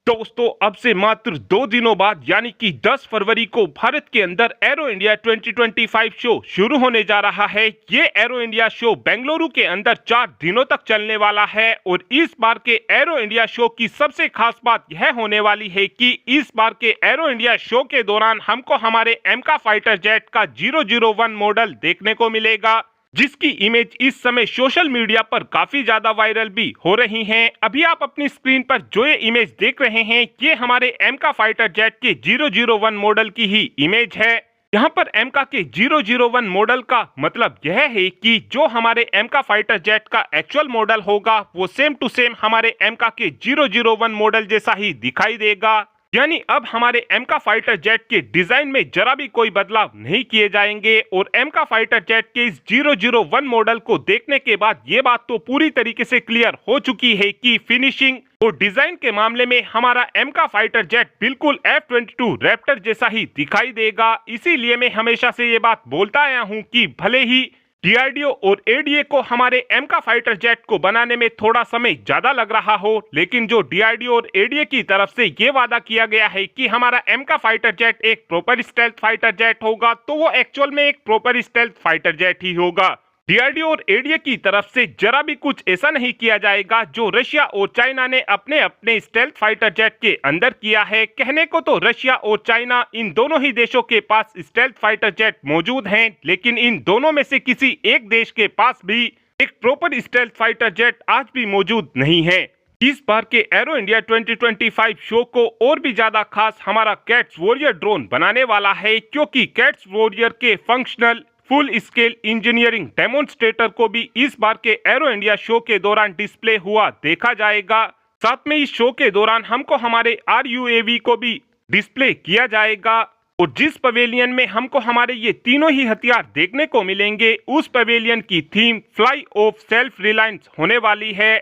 दोस्तों अब से मात्र 2 दिनों बाद यानी कि 10 फरवरी को भारत के अंदर एरो इंडिया 2025 शो शुरू होने जा रहा है। ये एरो इंडिया शो बेंगलुरु के अंदर 4 दिनों तक चलने वाला है और इस बार के एरो इंडिया शो की सबसे खास बात यह होने वाली है कि इस बार के एरो इंडिया शो के दौरान हमको हमारे एमका फाइटर जेट का 001 मॉडल देखने को मिलेगा, जिसकी इमेज इस समय सोशल मीडिया पर काफी ज्यादा वायरल भी हो रही हैं। अभी आप अपनी स्क्रीन पर जो ये इमेज देख रहे हैं, ये हमारे एमका फाइटर जेट के 001 मॉडल की ही इमेज है। यहाँ पर एमका के 001 मॉडल का मतलब यह है कि जो हमारे एमका फाइटर जेट का एक्चुअल मॉडल होगा वो सेम टू सेम हमारे एमका के 001 मॉडल जैसा ही दिखाई देगा। यानी अब हमारे एमका फाइटर जेट के डिजाइन में जरा भी कोई बदलाव नहीं किए जाएंगे और एमका फाइटर जेट के इस 001 मॉडल को देखने के बाद ये बात तो पूरी तरीके से क्लियर हो चुकी है कि फिनिशिंग और डिजाइन के मामले में हमारा एमका फाइटर जेट बिल्कुल F-22 रैप्टर जैसा ही दिखाई देगा। इसीलिए मैं हमेशा से ये बात बोलता आया हूँ कि भले ही डीआरडीओ और एडीए को हमारे एमका फाइटर जेट को बनाने में थोड़ा समय ज्यादा लग रहा हो, लेकिन जो डीआरडीओ और एडीए की तरफ से ये वादा किया गया है कि हमारा एमका फाइटर जेट एक प्रॉपर स्टेल्थ फाइटर जेट होगा, तो वो एक्चुअल में एक प्रॉपर स्टेल्थ फाइटर जेट ही होगा। डीआरडीओ और एडीए की तरफ से जरा भी कुछ ऐसा नहीं किया जाएगा जो रशिया और चाइना ने अपने अपने स्टेल्थ फाइटर जेट के अंदर किया है। कहने को तो रशिया और चाइना इन दोनों ही देशों के पास स्टेल्थ फाइटर जेट मौजूद हैं, लेकिन इन दोनों में से किसी एक देश के पास भी एक प्रॉपर स्टेल्थ फाइटर जेट आज भी मौजूद नहीं है। इस बार के एरो इंडिया 2025 शो को और भी ज्यादा खास हमारा कैट्स वॉरियर ड्रोन बनाने वाला है, क्योंकि कैट्स वॉरियर के functional full scale engineering demonstrator को भी इस बार के एरो इंडिया शो के दौरान डिस्प्ले हुआ देखा जाएगा। साथ में इस शो के दौरान हमको हमारे RUAV को भी डिस्प्ले किया जाएगा और जिस पवेलियन में हमको हमारे ये तीनों ही हथियार देखने को मिलेंगे, उस पवेलियन की theme fly of self reliance होने वाली है।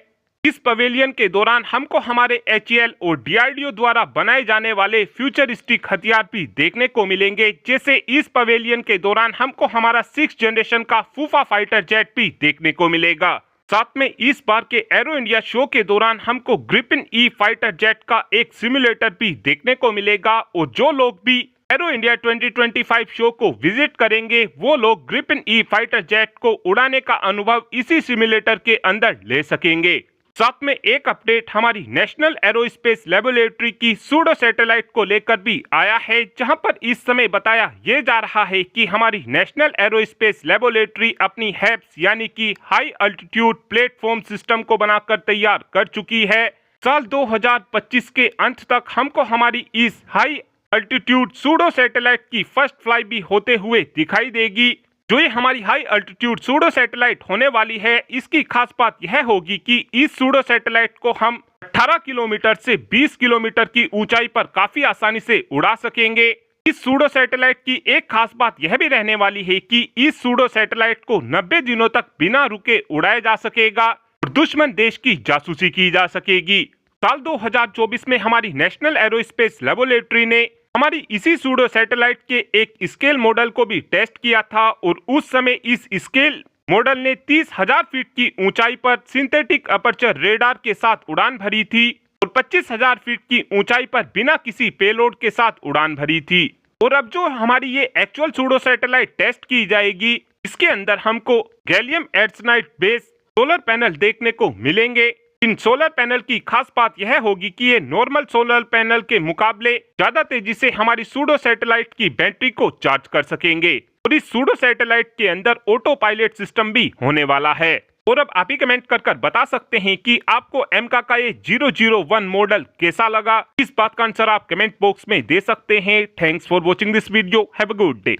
इस पवेलियन के दौरान हमको हमारे HAL और DRDO द्वारा बनाए जाने वाले फ्यूचरिस्टिक हथियार भी देखने को मिलेंगे। जैसे इस पवेलियन के दौरान हमको हमारा 6th जनरेशन का फूफा फाइटर जेट भी देखने को मिलेगा। साथ में इस बार के एरो इंडिया शो के दौरान हमको ग्रिफिन E फाइटर जेट का एक सिमुलेटर भी देखने को मिलेगा और जो लोग भी एरो इंडिया 2025 शो को विजिट करेंगे वो लोग ग्रिफिन E फाइटर जेट को उड़ाने का अनुभव इसी सिमुलेटर के अंदर ले सकेंगे। साथ में एक अपडेट हमारी नेशनल एरोस्पेस लेबोरेटरी की सूडो सैटेलाइट को लेकर भी आया है, जहां पर इस समय बताया ये जा रहा है कि हमारी नेशनल एरोस्पेस लेबोरेटरी अपनी हैप्स यानी कि हाई अल्टीट्यूड प्लेटफॉर्म सिस्टम को बनाकर तैयार कर चुकी है। साल 2025 के अंत तक हमको हमारी इस हाई अल्टीट्यूड सूडो सैटेलाइट की फर्स्ट फ्लाई भी होते हुए दिखाई देगी। जो ये हमारी हाई अल्टीट्यूड सूडो सैटेलाइट होने वाली है, इसकी खास बात यह होगी कि इस सूडो सैटेलाइट को हम 18 किलोमीटर से 20 किलोमीटर की ऊंचाई पर काफी आसानी से उड़ा सकेंगे। इस सूडो सैटेलाइट की एक खास बात यह भी रहने वाली है कि इस सूडो सैटेलाइट को 90 दिनों तक बिना रुके उड़ाया जा सकेगा और दुश्मन देश की जासूसी की जा सकेगी। साल 2024 में हमारी नेशनल एरोस्पेस लेबोरेटरी ने हमारी इसी सूडो सैटेलाइट के एक स्केल मॉडल को भी टेस्ट किया था और उस समय इस स्केल मॉडल ने 30,000 फीट की ऊंचाई पर सिंथेटिक अपर्चर रेडार के साथ उड़ान भरी थी और 25,000 फीट की ऊंचाई पर बिना किसी पेलोड के साथ उड़ान भरी थी। और अब जो हमारी ये एक्चुअल सूडो सैटेलाइट टेस्ट की जाएगी, इसके अंदर हमको gallium arsenide base solar panel देखने को मिलेंगे। इन सोलर पैनल की खास बात यह होगी कि ये नॉर्मल सोलर पैनल के मुकाबले ज्यादा तेजी से हमारी सूडो सैटेलाइट की बैटरी को चार्ज कर सकेंगे और इस सूडो सैटेलाइट के अंदर ऑटो पायलट सिस्टम भी होने वाला है। और अब आप ही कमेंट कर बता सकते हैं कि आपको एमका का ये 001 मॉडल कैसा लगा। इस बात का आंसर आप कमेंट बॉक्स में दे सकते हैं। Thanks for watching this video. Have a good day.